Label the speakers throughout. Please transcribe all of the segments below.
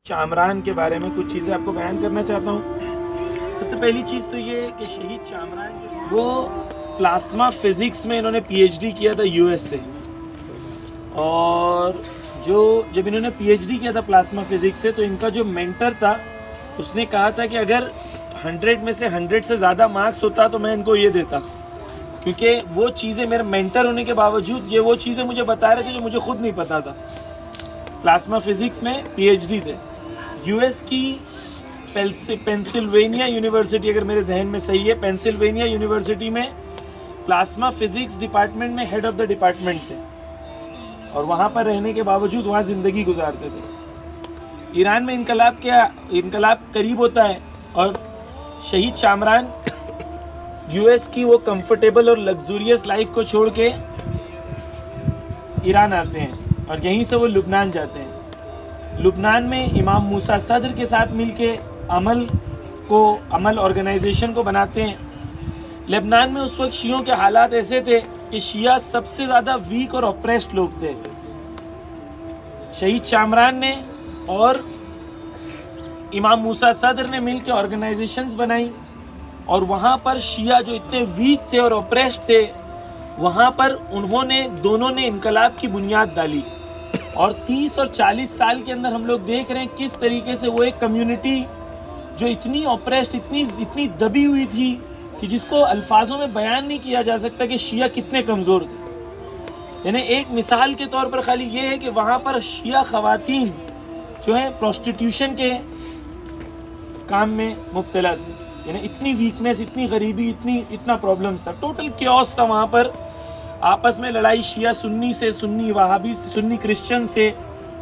Speaker 1: چامران کے بارے میں کچھ چیزیں آپ کو بیان کرنا چاہتا ہوں۔ سب سے پہلی چیز تو یہ ہے کہ شہید چامران وہ پلاسما فزکس میں انہوں نے پی ایچ ڈی کیا تھا یو ایس سے، اور جب انہوں نے پی ایچ ڈی کیا تھا پلاسما فزکس سے تو ان کا جو مینٹر تھا اس نے کہا تھا کہ اگر 100 میں سے 100 سے زیادہ مارکس ہوتا تو میں ان کو یہ دیتا، کیونکہ وہ چیزیں میرے مینٹر ہونے کے باوجود یہ وہ چیزیں مجھے بتا رہے تھے جو مجھے خود نہیں پتا تھا۔ پلاسما فزکس میں پی ایچ ڈی تھے، یو ایس کی پینسلوینیا یونیورسٹی، اگر میرے ذہن میں صحیح ہے، پینسلوینیا یونیورسٹی میں پلاسما فزکس ڈپارٹمنٹ میں ہیڈ آف دا ڈپارٹمنٹ تھے، اور وہاں پر رہنے کے باوجود وہاں زندگی گزارتے تھے۔ ایران میں انقلاب قریب ہوتا ہے اور شہید چامران یو ایس کی وہ کمفرٹیبل اور لگزوریس لائف کو چھوڑ کے ایران آتے ہیں، اور یہیں سے وہ لبنان جاتے ہیں۔ لبنان میں امام موسیٰ صدر کے ساتھ مل کے عمل آرگنائزیشن کو بناتے ہیں۔ لبنان میں اس وقت شیعوں کے حالات ایسے تھے کہ شیعہ سب سے زیادہ ویک اور اپریسڈ لوگ تھے۔ شہید چامران نے اور امام موسیٰ صدر نے مل کے آرگنائزیشنز بنائی، اور وہاں پر شیعہ جو اتنے ویک تھے اور اپریسڈ تھے، وہاں پر دونوں نے انقلاب کی بنیاد ڈالی، اور 30 اور 40 سال کے اندر ہم لوگ دیکھ رہے ہیں کس طریقے سے وہ ایک کمیونٹی جو اتنی اپریسڈ، اتنی دبی ہوئی تھی کہ جس کو الفاظوں میں بیان نہیں کیا جا سکتا کہ شیعہ کتنے کمزور تھے۔ یعنی ایک مثال کے طور پر خالی یہ ہے کہ وہاں پر شیعہ خواتین جو ہیں پروسٹیٹیوشن کے کام میں مبتلا تھی، یعنی اتنی ویکنیس، اتنی غریبی، اتنا پرابلمز تھا، ٹوٹل کیوس تھا وہاں پر۔ آپس میں لڑائی شیعہ سنی سے، سنی وہابی سے، سنی کرسچن سے،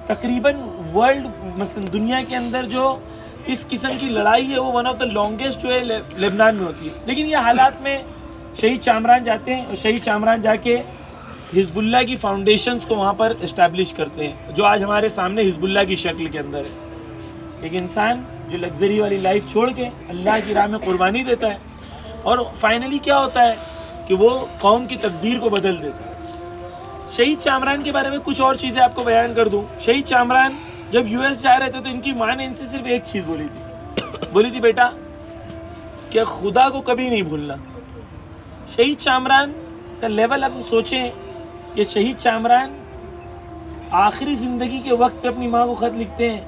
Speaker 1: تقریباً ورلڈ مثلا دنیا کے اندر جو اس قسم کی لڑائی ہے وہ ون آف دا لانگیسٹ جو ہے لبنان میں ہوتی ہے۔ لیکن یہ حالات میں شہید چامران جاتے ہیں، اور شہید چامران جا کے حزب اللہ کی فاؤنڈیشنز کو وہاں پر اسٹیبلش کرتے ہیں، جو آج ہمارے سامنے حزب اللہ کی شکل کے اندر ہے۔ ایک انسان جو لگژری والی لائف چھوڑ کے اللہ کی راہ میں قربانی دیتا ہے، اور فائنلی کیا ہوتا ہے کہ وہ قوم کی تقدیر کو بدل دیتا ہے۔ شہید چامران کے بارے میں کچھ اور چیزیں آپ کو بیان کر دوں۔ شہید چامران جب یو ایس جا رہے تھے تو ان کی ماں نے ان سے صرف ایک چیز بولی تھی بیٹا کہ خدا کو کبھی نہیں بھولنا۔ شہید چامران کا لیول اب سوچیں کہ شہید چامران آخری زندگی کے وقت پہ اپنی ماں کو خط لکھتے ہیں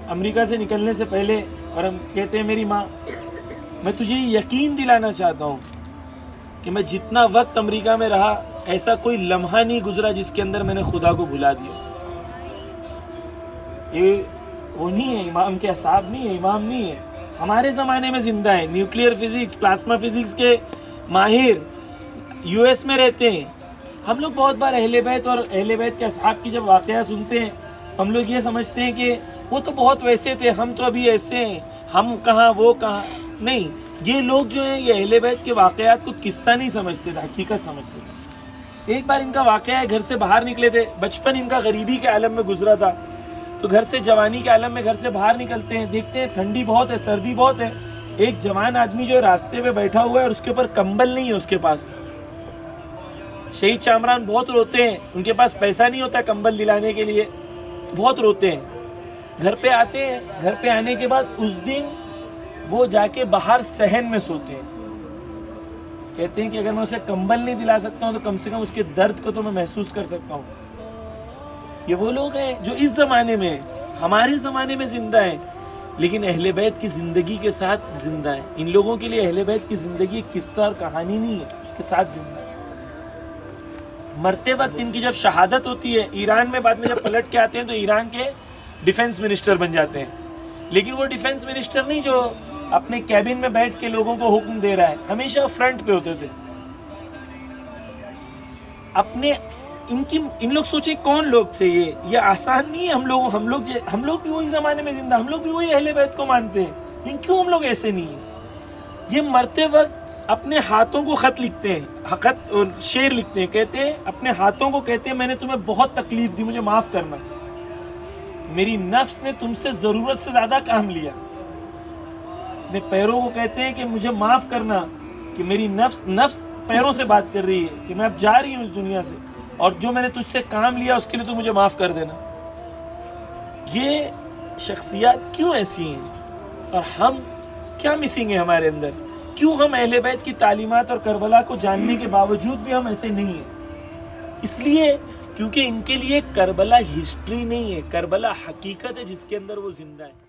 Speaker 1: امریکہ سے نکلنے سے پہلے، اور ہم کہتے ہیں میری ماں، میں تجھے یقین دلانا چاہتا ہوں کہ میں جتنا وقت امریکہ میں رہا ایسا کوئی لمحہ نہیں گزرا جس کے اندر میں نے خدا کو بھلا دیا۔ یہ وہ نہیں ہے، امام کے اصحاب نہیں ہے، امام نہیں ہے، ہمارے زمانے میں زندہ ہے، نیوکلیئر فزکس، پلاسما فزکس کے ماہر یو ایس میں رہتے ہیں۔ ہم لوگ بہت بار اہل بیت اور اہل بیت کے اصحاب کی جب واقعہ سنتے ہیں ہم لوگ یہ سمجھتے ہیں کہ وہ تو بہت ویسے تھے، ہم تو ابھی ایسے ہیں، ہم کہاں وہ کہاں۔ نہیں، یہ لوگ جو ہیں یہ اہل بیت کے واقعات کو قصہ نہیں سمجھتے تھے، حقیقت سمجھتے تھے۔ ایک بار ان کا واقعہ ہے، گھر سے باہر نکلے تھے، بچپن ان کا غریبی کے عالم میں گزرا تھا، تو گھر سے جوانی کے عالم میں گھر سے باہر نکلتے ہیں، دیکھتے ہیں ٹھنڈی بہت ہے، سردی بہت ہے، ایک جوان آدمی جو راستے پہ بیٹھا ہوا ہے اور اس کے اوپر کمبل نہیں ہے اس کے پاس۔ شہید چامران بہت روتے ہیں، ان کے پاس پیسہ نہیں ہوتا کمبل دلانے کے لیے، بہت روتے ہیں۔ گھر پہ آتے ہیں، گھر پہ آنے کے بعد اس دن وہ جا کے باہر صحن میں سوتے ہیں، کہتے ہیں کہ اگر میں اسے کمبل نہیں دلا سکتا ہوں تو کم سے کم اس کے درد کو تو میں محسوس کر سکتا ہوں۔ یہ وہ لوگ ہیں جو اس زمانے میں، ہمارے زمانے میں زندہ ہیں، لیکن اہل بیت کی زندگی کے ساتھ زندہ ہیں۔ ان لوگوں کے لیے اہل بیت کی زندگی ایک قصہ اور کہانی نہیں ہے، اس کے ساتھ زندہ ہے۔ مرتے وقت ان کی جب شہادت ہوتی ہے، ایران میں بعد میں جب پلٹ کے آتے ہیں تو ایران کے ڈیفنس منسٹر بن جاتے ہیں، لیکن وہ ڈیفنس منسٹر نہیں جو اپنے کیبن میں بیٹھ کے لوگوں کو حکم دے رہا ہے، ہمیشہ فرنٹ پہ ہوتے تھے۔ ان لوگ سوچیں کون لوگ تھے، یہ آسان نہیں ہے۔ ہم لوگ بھی وہی زمانے میں زندہ، ہم لوگ بھی وہی اہل بیت کو مانتے ہیں، لیکن کیوں ہم لوگ ایسے نہیں ہیں؟ یہ مرتے وقت اپنے ہاتھوں کو خط لکھتے ہیں، شعر لکھتے ہیں، کہتے ہیں اپنے ہاتھوں کو کہتے ہیں میں نے تمہیں بہت تکلیف دی، مجھے معاف کرنا، میری نفس نے تم سے ضرورت سے زیادہ کام لیا۔ اپنے پیروں کو کہتے ہیں کہ مجھے معاف کرنا، کہ میری نفس پیروں سے بات کر رہی ہے کہ میں اب جا رہی ہوں اس دنیا سے، اور جو میں نے تجھ سے کام لیا اس کے لیے تو مجھے معاف کر دینا۔ یہ شخصیات کیوں ایسی ہیں اور ہم کیا مسنگ ہے ہمارے اندر؟ کیوں ہم اہل بیت کی تعلیمات اور کربلا کو جاننے کے باوجود بھی ہم ایسے نہیں ہیں؟ اس لیے کیونکہ ان کے لیے کربلا ہسٹری نہیں ہے، کربلا حقیقت ہے جس کے اندر وہ زندہ ہے۔